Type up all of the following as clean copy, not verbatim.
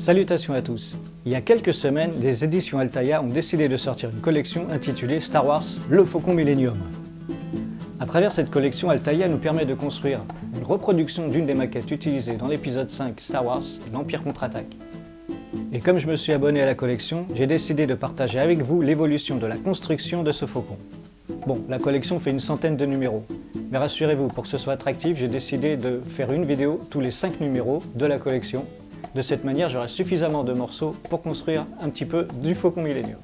Salutations à tous. Il y a quelques semaines, les éditions Altaïa ont décidé de sortir une collection intitulée Star Wars Le Faucon Millennium. À travers cette collection, Altaïa nous permet de construire une reproduction d'une des maquettes utilisées dans l'épisode 5 Star Wars, l'Empire contre-attaque. Et comme je me suis abonné à la collection, j'ai décidé de partager avec vous l'évolution de la construction de ce faucon. Bon, la collection fait une centaine de numéros, mais rassurez-vous, pour que ce soit attractif, j'ai décidé de faire une vidéo tous les 5 numéros de la collection. De cette manière, j'aurai suffisamment de morceaux pour construire un petit peu du Faucon Millennium.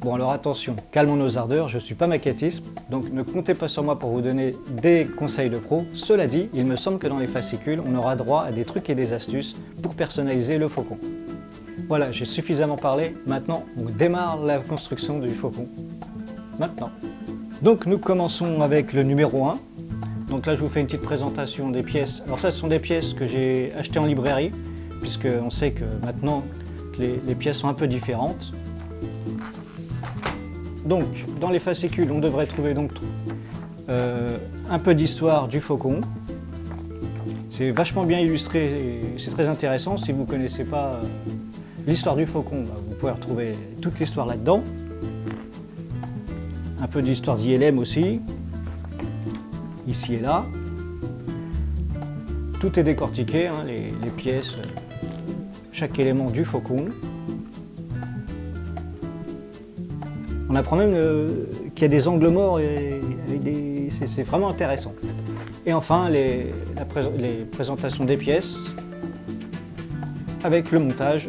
Bon alors attention, calmons nos ardeurs, je ne suis pas maquettiste, donc ne comptez pas sur moi pour vous donner des conseils de pro. Cela dit, il me semble que dans les fascicules, on aura droit à des trucs et des astuces pour personnaliser le faucon. Voilà, j'ai suffisamment parlé, maintenant on démarre la construction du faucon. Maintenant. Donc nous commençons avec le numéro 1. Donc là je vous fais une petite présentation des pièces. Alors ça ce sont des pièces que j'ai achetées en librairie, puisqu'on sait que maintenant les pièces sont un peu différentes. Donc dans les fascicules on devrait trouver donc un peu d'histoire du faucon. C'est vachement bien illustré et c'est très intéressant. Si vous ne connaissez pas l'histoire du faucon, vous pouvez retrouver toute l'histoire là-dedans. Un peu d'histoire d'ILM aussi, ici et là. Tout est décortiqué, hein, les pièces, chaque élément du faucon. On apprend même qu'il y a des angles morts et c'est vraiment intéressant. Et enfin, les présentations des pièces avec le montage.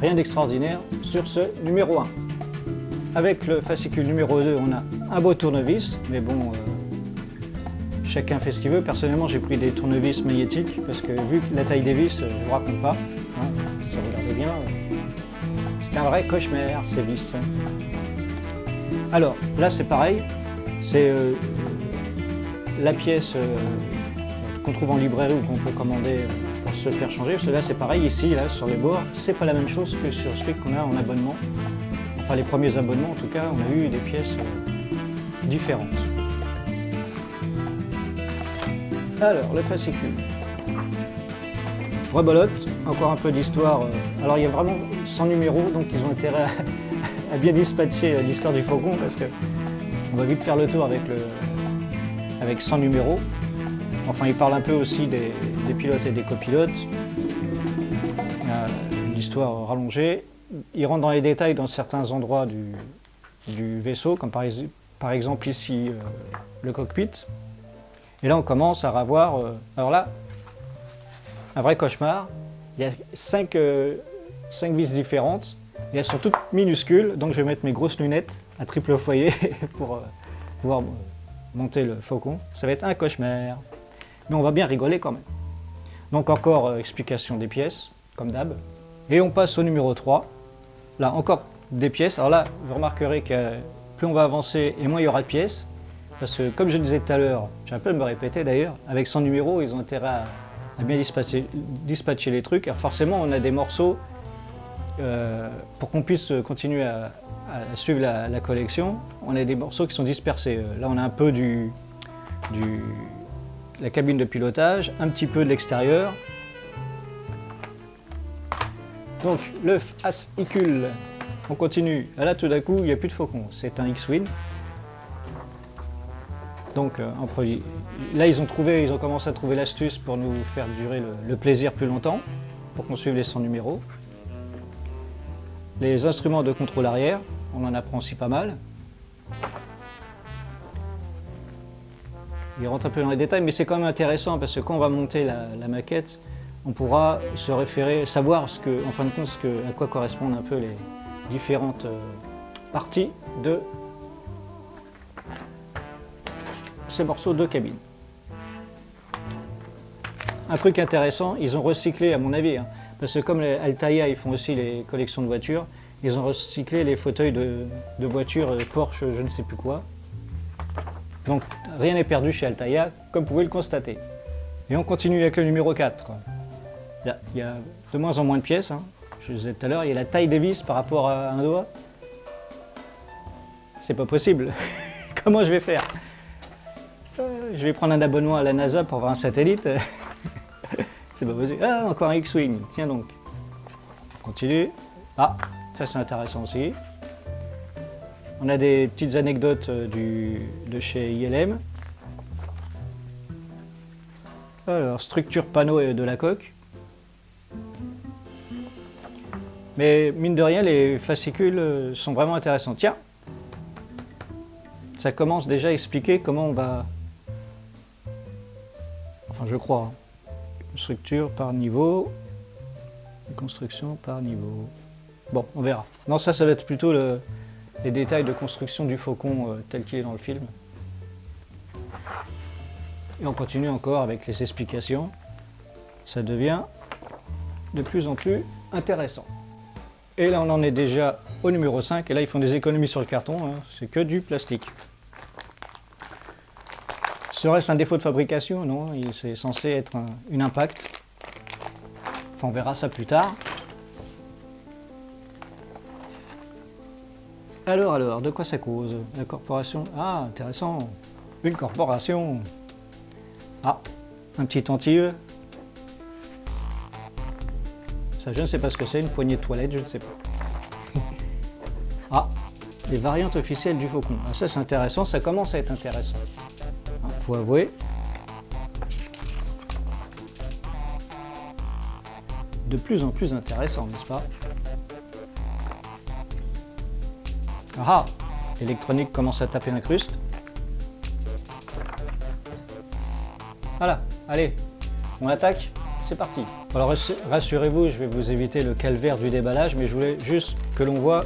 Rien d'extraordinaire sur ce numéro 1. Avec le fascicule numéro 2, on a un beau tournevis, mais bon, chacun fait ce qu'il veut. Personnellement, j'ai pris des tournevis magnétiques, parce que vu la taille des vis, je ne vous raconte pas. Hein, si vous regardez bien, c'est un vrai cauchemar, ces vis. Alors, là c'est pareil, c'est la pièce qu'on trouve en librairie ou qu'on peut commander pour se faire changer. Parce que là c'est pareil, ici, là, sur les bords, c'est pas la même chose que sur celui qu'on a en abonnement. Enfin, les premiers abonnements, en tout cas, on a eu des pièces différentes. Alors, le fascicule. Rebolote, encore un peu d'histoire. Alors, il y a vraiment 100 numéros, donc ils ont intérêt à bien dispatcher l'histoire du faucon, parce qu'on va vite faire le tour avec 100 numéros. Enfin, il parle un peu aussi des pilotes et des copilotes. L'histoire rallongée. Il rentre dans les détails dans certains endroits du vaisseau, comme par exemple ici le cockpit. Et là on commence à revoir, alors là, un vrai cauchemar. Il y a 5 vis différentes, et elles sont toutes minuscules, donc je vais mettre mes grosses lunettes à triple foyer pour pouvoir monter le faucon. Ça va être un cauchemar, mais on va bien rigoler quand même. Donc encore explication des pièces, comme d'hab. Et on passe au numéro 3. Là, encore des pièces. Alors là, vous remarquerez que plus on va avancer et moins il y aura de pièces. Parce que, comme je le disais tout à l'heure, j'ai un peu me répéter d'ailleurs, avec 100 numéros, ils ont intérêt à bien dispatcher les trucs. Alors forcément, on a des morceaux pour qu'on puisse continuer à suivre la collection. On a des morceaux qui sont dispersés. Là, on a un peu la cabine de pilotage, un petit peu de l'extérieur. Donc le fascicule, on continue. Là tout d'un coup il n'y a plus de faucon, c'est un X-Wing. Donc là ils ont commencé à trouver l'astuce pour nous faire durer le plaisir plus longtemps, pour qu'on suive les 100 numéros. Les instruments de contrôle arrière, on en apprend aussi pas mal. Il rentre un peu dans les détails, mais c'est quand même intéressant parce que quand on va monter la maquette, on pourra se référer, savoir en fin de compte à quoi correspondent un peu les différentes parties de ces morceaux de cabine. Un truc intéressant, ils ont recyclé à mon avis, hein, parce que comme les Altaïa ils font aussi les collections de voitures, ils ont recyclé les fauteuils de voitures Porsche, je ne sais plus quoi. Donc rien n'est perdu chez Altaïa, comme vous pouvez le constater. Et on continue avec le numéro 4. Il y a de moins en moins de pièces, hein. Je le disais tout à l'heure, il y a la taille des vis par rapport à un doigt. C'est pas possible. Comment je vais faire? Je vais prendre un abonnement à la NASA pour voir un satellite. C'est pas possible. Ah, encore un X-Wing, tiens donc. continue. Ah, ça c'est intéressant aussi. On a des petites anecdotes de chez ILM. Alors, structure panneau et de la coque. Mais mine de rien, les fascicules sont vraiment intéressants. Tiens, ça commence déjà à expliquer comment on va... Enfin, je crois. Une structure par niveau. Une construction par niveau. Bon, on verra. Non, ça va être plutôt les détails de construction du faucon tel qu'il est dans le film. Et on continue encore avec les explications. Ça devient de plus en plus intéressant. Et là, on en est déjà au numéro 5. Et là, ils font des économies sur le carton. Hein. C'est que du plastique. Serait-ce un défaut de fabrication? Non, c'est censé être une impact. Enfin, on verra ça plus tard. Alors, de quoi ça cause? La corporation? Ah, intéressant. Une corporation. Ah, un petit antilleux. Ça, je ne sais pas ce que c'est, une poignée de toilette, je ne sais pas. Ah, les variantes officielles du faucon. Ah, ça, c'est intéressant, ça commence à être intéressant. Faut avouer. De plus en plus intéressant, n'est-ce pas? Ah, l'électronique commence à taper l'incruste. Voilà, allez, on attaque, c'est parti. Alors rassurez-vous, je vais vous éviter le calvaire du déballage, mais je voulais juste que l'on voit,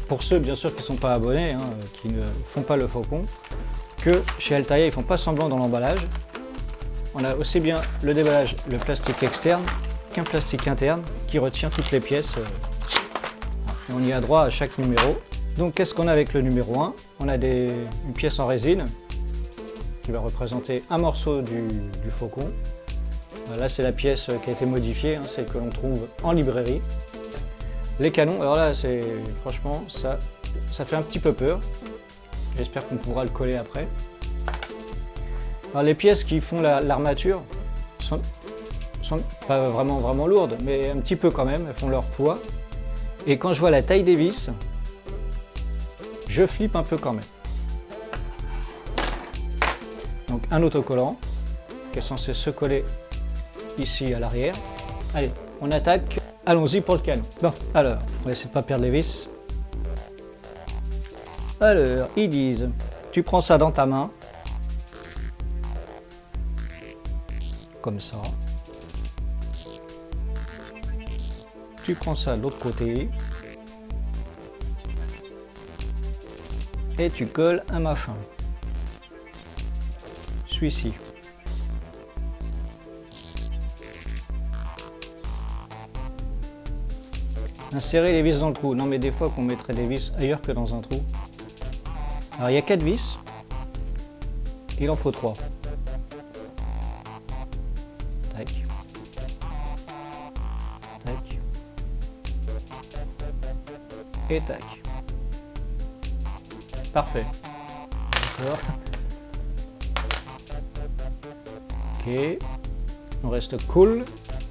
pour ceux bien sûr qui ne sont pas abonnés, hein, qui ne font pas le faucon, que chez Altaïa, ils ne font pas semblant dans l'emballage. On a aussi bien le déballage, le plastique externe, qu'un plastique interne qui retient toutes les pièces. Et on y a droit à chaque numéro. Donc qu'est-ce qu'on a avec le numéro 1? On a une pièce en résine qui va représenter un morceau du faucon. Là, c'est la pièce qui a été modifiée, hein, celle que l'on trouve en librairie. Les canons, alors là, franchement, ça fait un petit peu peur. J'espère qu'on pourra le coller après. Alors les pièces qui font l'armature sont pas vraiment lourdes, mais un petit peu quand même, elles font leur poids. Et quand je vois la taille des vis, je flippe un peu quand même. Donc un autocollant qui est censé se coller ici à l'arrière. Allez, on attaque. Allons-y pour le canon. Bon, alors, on va essayer de ne pas perdre les vis. Alors, ils disent, tu prends ça dans ta main, comme ça. Tu prends ça de l'autre côté. Et tu colles un machin. Celui-ci. Insérer les vis dans le trou. Non mais des fois qu'on mettrait des vis ailleurs que dans un trou. Alors il y a 4 vis. Il en faut 3. Tac. Tac. Et tac. Parfait. D'accord. Ok. On reste cool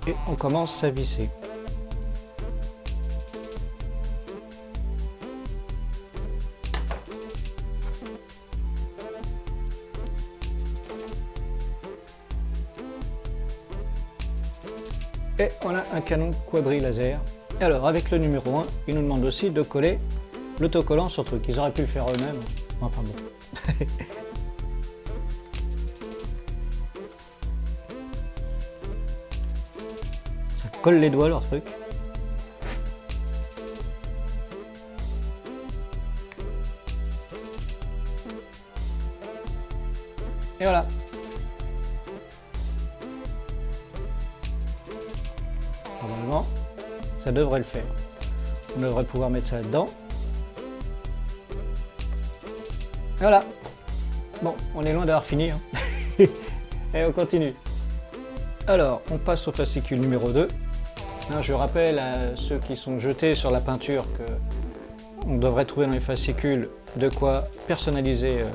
et on commence à visser. Et on a un canon quadri laser. Et alors avec le numéro 1, il nous demande aussi de coller l'autocollant sur le truc. Ils auraient pu le faire eux-mêmes. Enfin bon. Ça colle les doigts leur truc. Et voilà. Normalement, ça devrait le faire. On devrait pouvoir mettre ça dedans. Et voilà. Bon, on est loin d'avoir fini. Hein. Et on continue. Alors, on passe au fascicule numéro 2. Hein, je rappelle à ceux qui sont jetés sur la peinture que on devrait trouver dans les fascicules de quoi personnaliser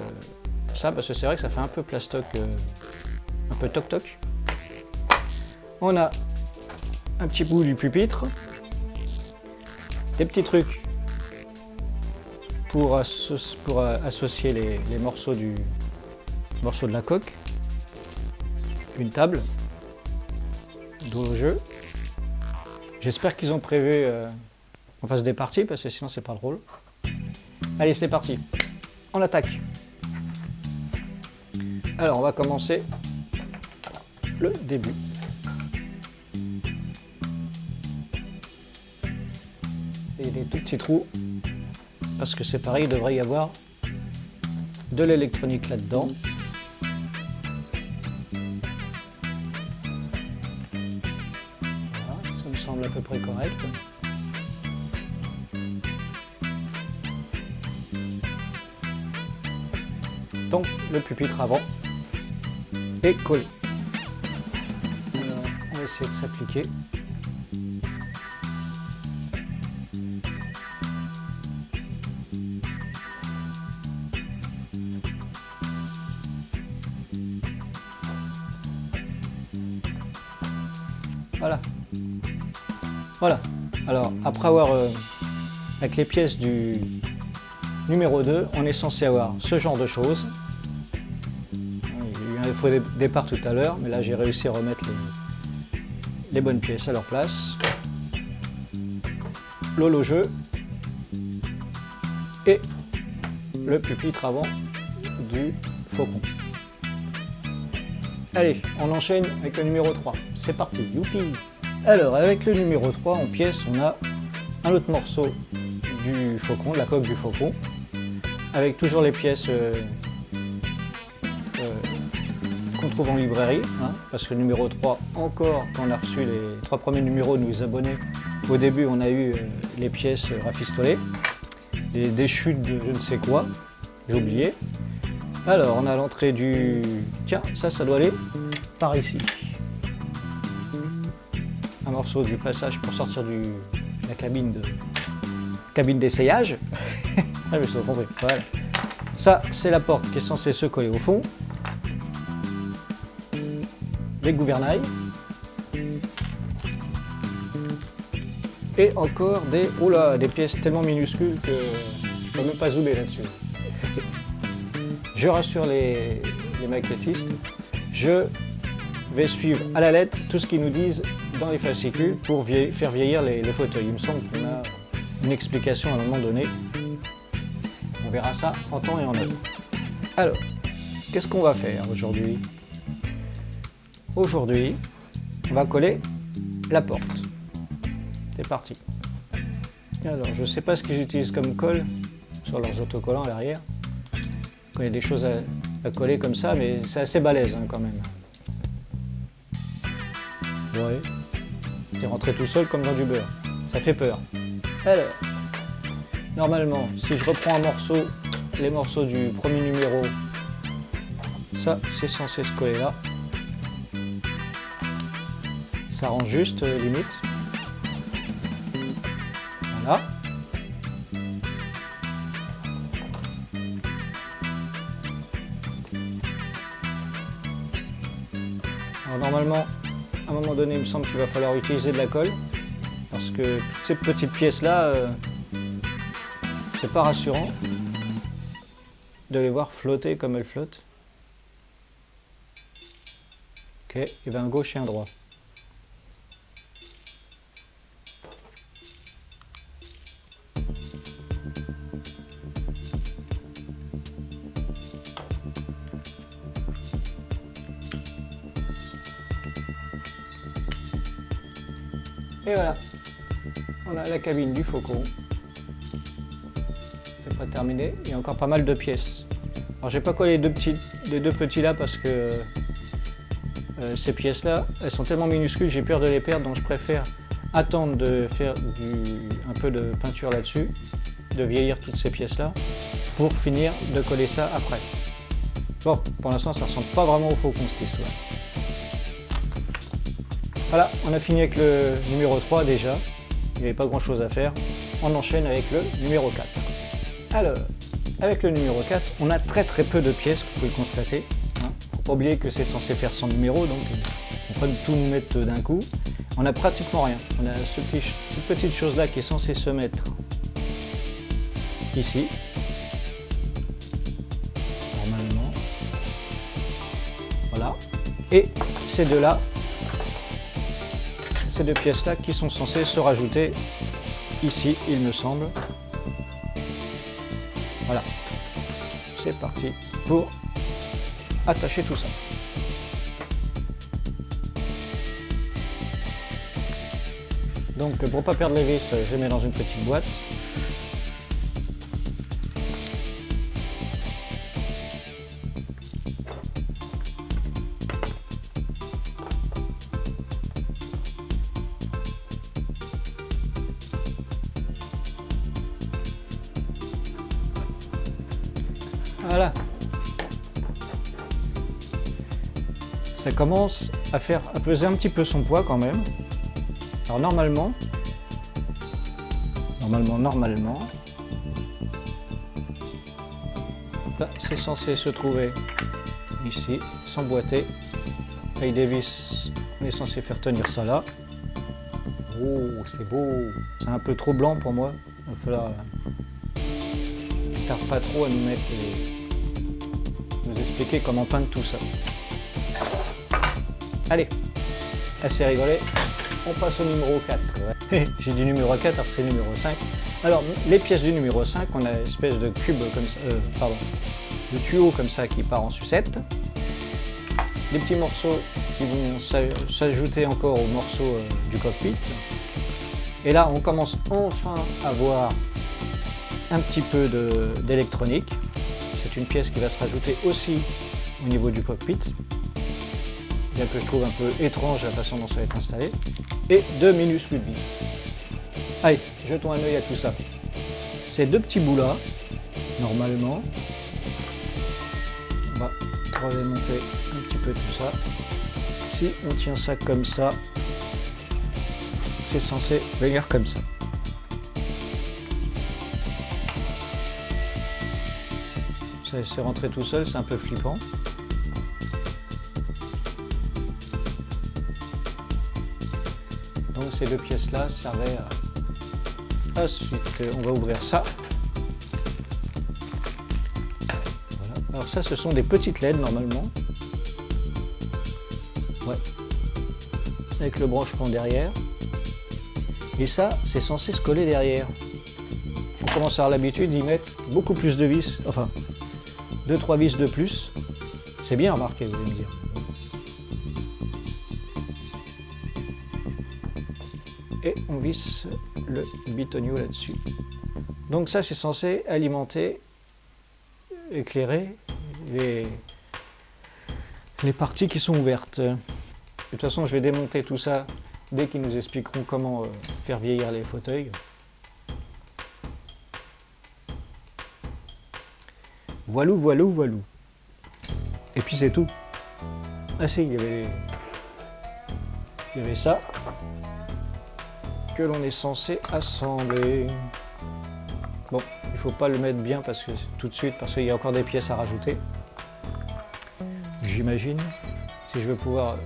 ça, parce que c'est vrai que ça fait un peu plastoc, un peu toc-toc. On a un petit bout du pupitre Des petits trucs pour associer les morceaux de la coque. Une table, dos au jeu. J'espère qu'ils ont prévu qu'on fasse des parties parce que sinon c'est pas drôle. Allez, c'est parti, on attaque. Alors on va commencer le début. Et des tout petits trous parce que c'est pareil, il devrait y avoir de l'électronique là-dedans. Voilà, ça me semble à peu près correct. Donc le pupitre avant est collé. Alors, on va essayer de s'appliquer. Voilà. Alors après avoir avec les pièces du numéro 2, on est censé avoir ce genre de choses. Il y a eu un faux départ tout à l'heure, mais là j'ai réussi à remettre les bonnes pièces à leur place. L'horloge et le pupitre avant du faucon. Allez, on enchaîne avec le numéro 3. C'est parti, youpi! Alors, avec le numéro 3 en pièces, on a un autre morceau du faucon, de la coque du faucon, avec toujours les pièces qu'on trouve en librairie, hein, parce que le numéro 3, encore, quand on a reçu les 3 premiers numéros de nos abonnés, au début, on a eu les pièces rafistolées, des chutes de je ne sais quoi, j'ai oublié. Alors, on a l'entrée du... Tiens, ça doit aller par ici. Un morceau du passage pour sortir de la cabine d'essayage. Ah, mais c'est compris. Voilà. Ça, c'est la porte qui est censée se coller au fond. Des gouvernails. Et encore des pièces tellement minuscules que je peux même pas zoomer là-dessus. Je rassure les maquettistes, je vais suivre à la lettre tout ce qu'ils nous disent dans les fascicules pour faire vieillir les fauteuils. Il me semble qu'on a une explication à un moment donné. On verra ça en temps et en heure. Alors, qu'est-ce qu'on va faire aujourd'hui? Aujourd'hui, on va coller la porte. C'est parti. Alors, je ne sais pas ce qu'ils utilisent comme colle sur leurs autocollants à l'arrière. Quand il y a des choses à coller comme ça, mais c'est assez balèze hein, quand même. Ouais. C'est rentré tout seul comme dans du beurre. Ça fait peur. Alors, normalement, si je reprends un morceau, les morceaux du premier numéro, ça c'est censé se coller là. Ça rend juste limite. Voilà. Alors normalement, à un moment donné, il me semble qu'il va falloir utiliser de la colle parce que toutes ces petites pièces là, c'est pas rassurant de les voir flotter comme elles flottent. Ok, et bien un gauche et un droit. Et voilà, on a la cabine du faucon. C'est pas terminé, il y a encore pas mal de pièces. Alors j'ai pas collé les deux petits là parce que ces pièces là, elles sont tellement minuscules, j'ai peur de les perdre, donc je préfère attendre de faire un peu de peinture là-dessus, de vieillir toutes ces pièces là, pour finir de coller ça après. Bon, pour l'instant ça ressemble pas vraiment au faucon cette histoire. Voilà, on a fini avec le numéro 3 déjà, il n'y avait pas grand chose à faire. On enchaîne avec le numéro 4. Alors, avec le numéro 4, on a très peu de pièces, vous pouvez le constater. Faut pas oublier que c'est censé faire 100 numéros, donc on ne peut pas tout nous mettre d'un coup. On n'a pratiquement rien. On a cette petite chose là qui est censée se mettre ici. Normalement. Voilà. Et ces deux là, ces deux pièces là qui sont censées se rajouter ici, il me semble. Voilà. C'est parti pour attacher tout ça. Donc pour ne pas perdre les vis, je les mets dans une petite boîte. Voilà. Ça commence à peser un petit peu son poids quand même. Alors normalement, c'est censé se trouver ici, s'emboîter. Avec des vis, on est censé faire tenir ça là. Oh, c'est beau. C'est un peu trop blanc pour moi. Il va falloir tarde pas trop à nous mettre nous expliquer comment peindre tout ça. Allez, assez rigolé. On passe au numéro 4. J'ai dit numéro 4 alors que c'est numéro 5. Alors, les pièces du numéro 5, on a une espèce de cube comme ça, de tuyau comme ça qui part en sucette. Des petits morceaux qui vont s'ajouter encore aux morceaux du cockpit. Et là, on commence enfin à voir un petit peu d'électronique. C'est une pièce qui va se rajouter aussi au niveau du cockpit. Bien que je trouve un peu étrange la façon dont ça va être installé. Et deux minuscules vis. Allez, jetons un œil à tout ça. Ces deux petits bouts là, normalement, on va remonter un petit peu tout ça. Si on tient ça comme ça, c'est censé venir comme ça. Ça s'est rentré tout seul, c'est un peu flippant. Donc ces deux pièces là servaient à... Ensuite on va ouvrir ça. Voilà. Alors ça ce sont des petites LED normalement. Ouais. Avec le branchement derrière. Et ça c'est censé se coller derrière. On commence à avoir l'habitude d'y mettre beaucoup plus de vis. Enfin 2-3 vis de plus. C'est bien remarqué, vous allez me dire. Et on visse le bitonio là-dessus. Donc ça c'est censé alimenter, éclairer les parties qui sont ouvertes. De toute façon je vais démonter tout ça dès qu'ils nous expliqueront comment faire vieillir les fauteuils. Voilou, voilou, voilou. Et puis c'est tout. Ah si, il y avait ça que l'on est censé assembler. Bon, il faut pas le mettre bien parce que tout de suite parce qu'il y a encore des pièces à rajouter. J'imagine. Si je veux pouvoir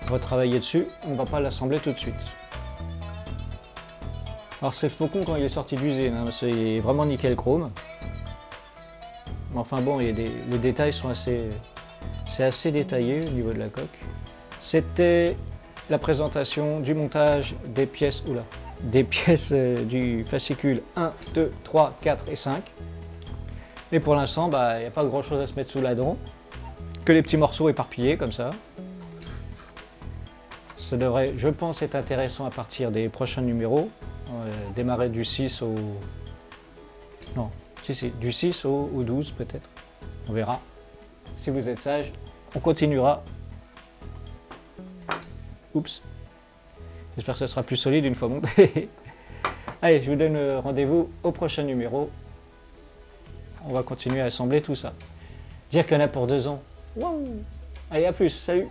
retravailler dessus, on va pas l'assembler tout de suite. Alors c'est le Faucon quand il est sorti d'usine, hein, c'est vraiment nickel chrome. Mais enfin bon, les détails sont assez détaillé au niveau de la coque. C'était la présentation du montage des pièces, du fascicule 1, 2, 3, 4 et 5. Et pour l'instant, il n'y a pas grand chose à se mettre sous la dent, que les petits morceaux éparpillés comme ça. Ça devrait, je pense, être intéressant à partir des prochains numéros. Démarrer du 6 au... Non, du 6 au 12 peut-être. On verra. Si vous êtes sage, on continuera. Oups. J'espère que ça sera plus solide une fois monté. Allez, je vous donne rendez-vous au prochain numéro. On va continuer à assembler tout ça. Dire qu'il y en a pour 2 ans. Wow. Allez, à plus, salut.